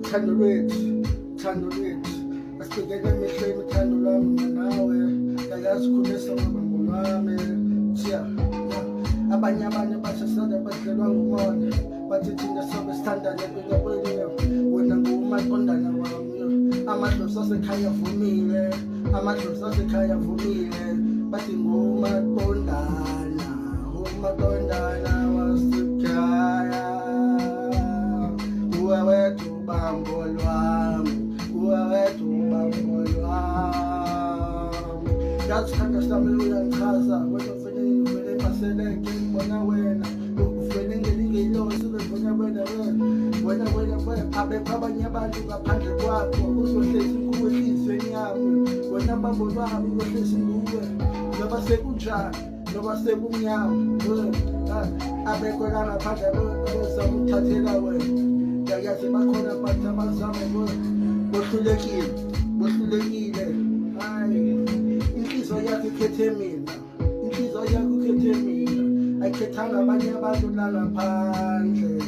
Thando lwethu asibhekene emehlweni uthando lwami nawe yayazikhulisa ngabambo lwami abanye basesada badlelwa ngumona bathi thina sobe sithandane kwekwenye wena ngumaqondana wami amadlozi asekhaya vumile bathi ngumaqondana wasekhaya uwe wethu bambo lwami yazithanda sami uyangichaza wena vele maseleke ngibona wena uvele ngelingelosi ubona wena abekho abanye abantu ngaphandle kwakho uzohlezi kuwe enhlizweni yami wena bambo lwami uzohlezi nguwe noba sekunjani noba sekumnyama abekho la ngaphandle abazama ukuthathela wena yayazi bakhona abantu abazama bohlulekile hayi inhliziyo yakho ikhethe mina ayikhethanga abanye abantu la ngaphandle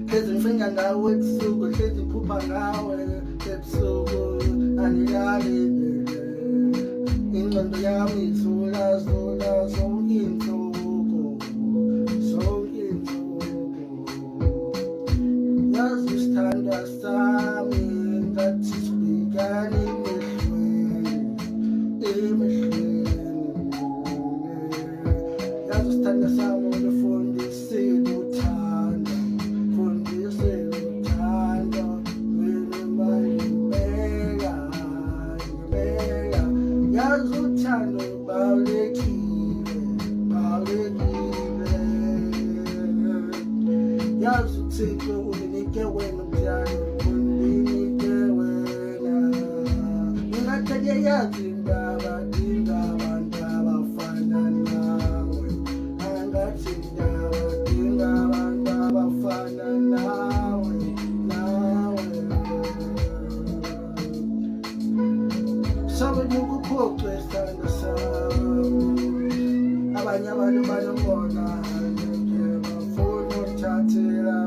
hlezi ngicinga ngawe ebusuku hlezi ngiphupha ngawe ebusuku anilali ingqondo yami izula zonke insuku yazi isithandwa sami ngathi sibhekane emehlweni yazi isithandwa sami ungifundisile uthando wena mayibeka yazi uthando balekile yazi uthixo unginike wena umdlalo unginike wena ngingatheke yazi indaba dinga abantu abafana nawe angathi indaba dinga abantu abafana nawe sabe nokuphoxa isandla sami abanye abantu banobona bafuna ukuthathela